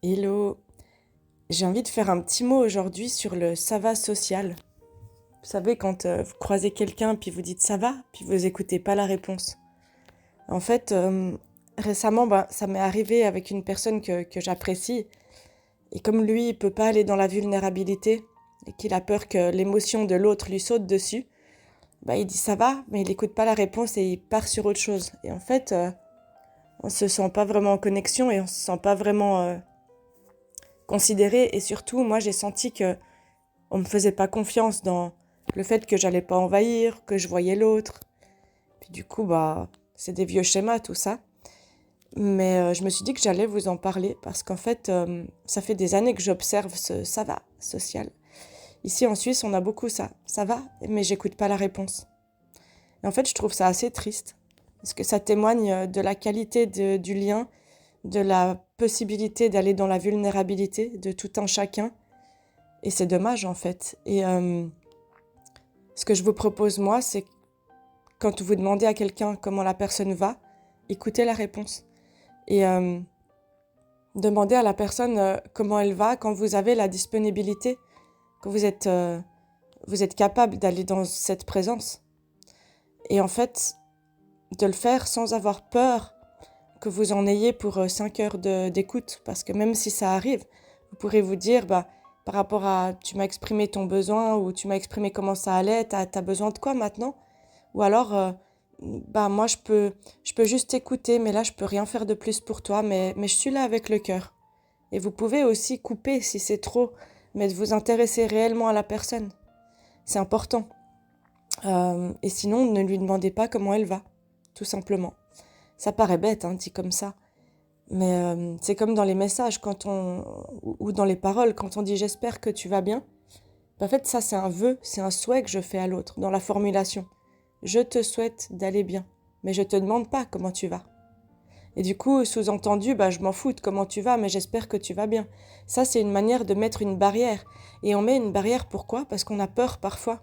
Hello, j'ai envie de faire un petit mot aujourd'hui sur le ça va social. Vous savez, quand vous croisez quelqu'un, puis vous dites ça va, puis vous écoutez pas la réponse. En fait, récemment, ça m'est arrivé avec une personne que j'apprécie. Et comme lui, il peut pas aller dans la vulnérabilité, et qu'il a peur que l'émotion de l'autre lui saute dessus, il dit ça va, mais il écoute pas la réponse et il part sur autre chose. Et en fait, on se sent pas vraiment en connexion et on se sent pas vraiment considéré. Et surtout, moi, j'ai senti que on me faisait pas confiance dans le fait que j'allais pas envahir, que je voyais l'autre. Puis du coup, c'est des vieux schémas tout ça. Mais je me suis dit que j'allais vous en parler parce qu'en fait, ça fait des années que j'observe ce ça va social. Ici en Suisse, on a beaucoup ça. Ça va, mais j'écoute pas la réponse. Et en fait, je trouve ça assez triste parce que ça témoigne de la qualité du lien, de la possibilité d'aller dans la vulnérabilité de tout un chacun. Et c'est dommage en fait. Et ce que je vous propose moi, c'est quand vous demandez à quelqu'un comment la personne va, écoutez la réponse. Et demandez à la personne comment elle va quand vous avez la disponibilité, quand vous êtes capable d'aller dans cette présence. Et en fait, de le faire sans avoir peur que vous en ayez pour 5 heures d'écoute. Parce que même si ça arrive, vous pourrez vous dire, par rapport à tu m'as exprimé ton besoin ou tu m'as exprimé comment ça allait, t'as besoin de quoi maintenant? Ou alors, moi je peux juste t'écouter, mais là je peux rien faire de plus pour toi, mais je suis là avec le cœur. Et vous pouvez aussi couper si c'est trop, mais de vous intéresser réellement à la personne. C'est important. Et sinon, ne lui demandez pas comment elle va, tout simplement. Ça paraît bête, hein, dit comme ça. Mais c'est comme dans les messages ou dans les paroles, quand on dit j'espère que tu vas bien. En fait, ça c'est un vœu, c'est un souhait que je fais à l'autre, dans la formulation. Je te souhaite d'aller bien, mais je te demande pas comment tu vas. Et du coup, sous-entendu, je m'en fous de comment tu vas, mais j'espère que tu vas bien. Ça, c'est une manière de mettre une barrière. Et on met une barrière pourquoi? Parce qu'on a peur parfois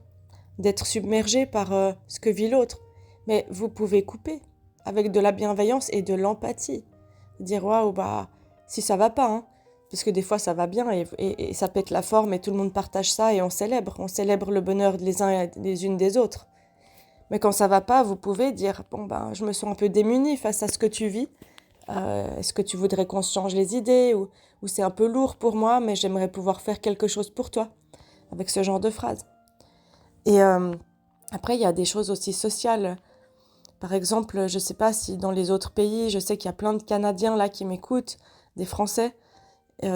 d'être submergé par ce que vit l'autre. Mais vous pouvez couper avec de la bienveillance et de l'empathie. Dire waouh, si ça va pas, hein. Parce que des fois ça va bien et ça pète la forme et tout le monde partage ça et on célèbre. On célèbre le bonheur les uns et les unes des autres. Mais quand ça va pas, vous pouvez dire je me sens un peu démunie face à ce que tu vis. Est-ce que tu voudrais qu'on se change les idées ou c'est un peu lourd pour moi, mais j'aimerais pouvoir faire quelque chose pour toi avec ce genre de phrase. Et après, il y a des choses aussi sociales. Par exemple, je sais pas si dans les autres pays, je sais qu'il y a plein de Canadiens là qui m'écoutent, des Français.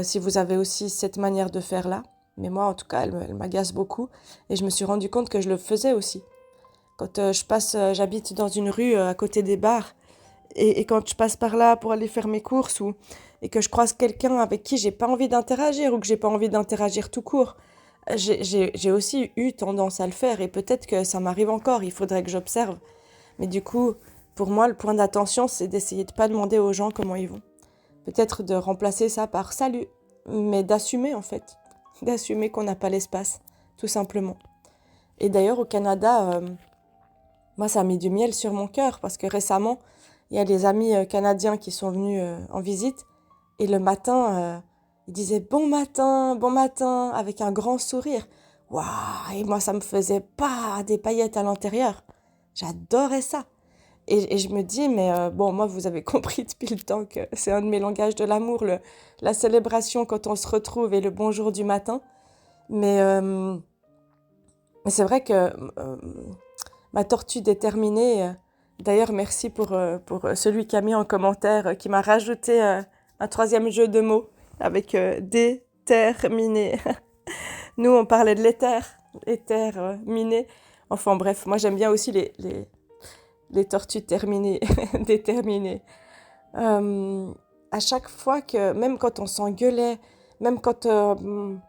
Si vous avez aussi cette manière de faire là. Mais moi, en tout cas, elle m'agace beaucoup. Et je me suis rendu compte que je le faisais aussi. Quand j'habite dans une rue à côté des bars. Et quand je passe par là pour aller faire mes courses et que je croise quelqu'un avec qui j'ai pas envie d'interagir ou que j'ai pas envie d'interagir tout court, j'ai aussi eu tendance à le faire et peut-être que ça m'arrive encore, il faudrait que j'observe. Mais du coup, pour moi, le point d'attention, c'est d'essayer de pas demander aux gens comment ils vont. Peut-être de remplacer ça par salut, mais d'assumer en fait, d'assumer qu'on n'a pas l'espace, tout simplement. Et d'ailleurs, au Canada, moi, ça a mis du miel sur mon cœur parce que récemment, il y a des amis canadiens qui sont venus en visite et le matin, ils disaient bon matin, avec un grand sourire. Waouh! Et moi, ça me faisait pas des paillettes à l'intérieur. J'adorais ça. Et je me dis, mais moi, vous avez compris depuis le temps que c'est un de mes langages de l'amour, la célébration quand on se retrouve et le bonjour du matin. Mais, euh, mais c'est vrai que ma tortue déterminée, d'ailleurs, merci pour celui qui a mis en commentaire, qui m'a rajouté un troisième jeu de mots avec déterminé. Nous, on parlait de l'éther miné. Enfin bref, moi j'aime bien aussi les tortues terminées, déterminées. À chaque fois que, même quand on s'engueulait, même quand il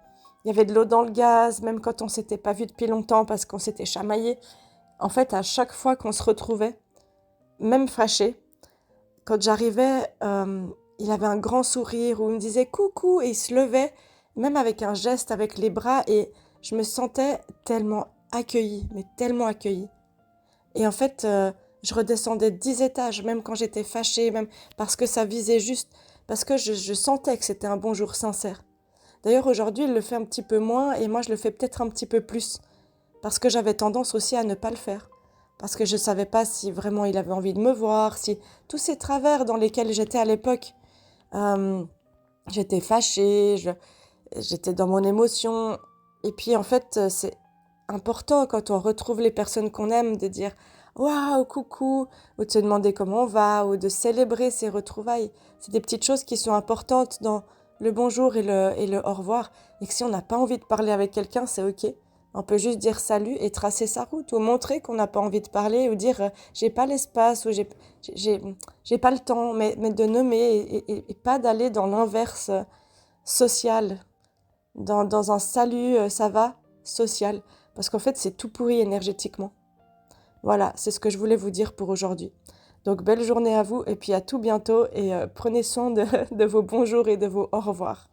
y avait de l'eau dans le gaz, même quand on s'était pas vu depuis longtemps parce qu'on s'était chamaillé, en fait, à chaque fois qu'on se retrouvait, même fâché, quand j'arrivais, il avait un grand sourire où il me disait coucou et il se levait, même avec un geste avec les bras et je me sentais tellement accueillie, mais tellement accueillie. Et en fait, je redescendais 10 étages, même quand j'étais fâchée, même parce que ça visait juste, parce que je sentais que c'était un bonjour sincère. D'ailleurs, aujourd'hui, il le fait un petit peu moins et moi, je le fais peut-être un petit peu plus parce que j'avais tendance aussi à ne pas le faire. Parce que je ne savais pas si vraiment il avait envie de me voir, si tous ces travers dans lesquels j'étais à l'époque, euh, j'étais fâchée, j'étais dans mon émotion. Et puis en fait, c'est important quand on retrouve les personnes qu'on aime de dire waouh, coucou, ou de se demander comment on va, ou de célébrer ces retrouvailles. C'est des petites choses qui sont importantes dans le bonjour et le au revoir. Et que si on n'a pas envie de parler avec quelqu'un, c'est ok. On peut juste dire salut et tracer sa route, ou montrer qu'on n'a pas envie de parler, ou dire j'ai pas l'espace, ou j'ai, j'ai pas le temps, mais de nommer et pas d'aller dans l'inverse social, dans un salut, ça va, social. Parce qu'en fait, c'est tout pourri énergétiquement. Voilà, c'est ce que je voulais vous dire pour aujourd'hui. Donc, belle journée à vous et puis à tout bientôt et prenez soin de vos bonjours et de vos au revoir.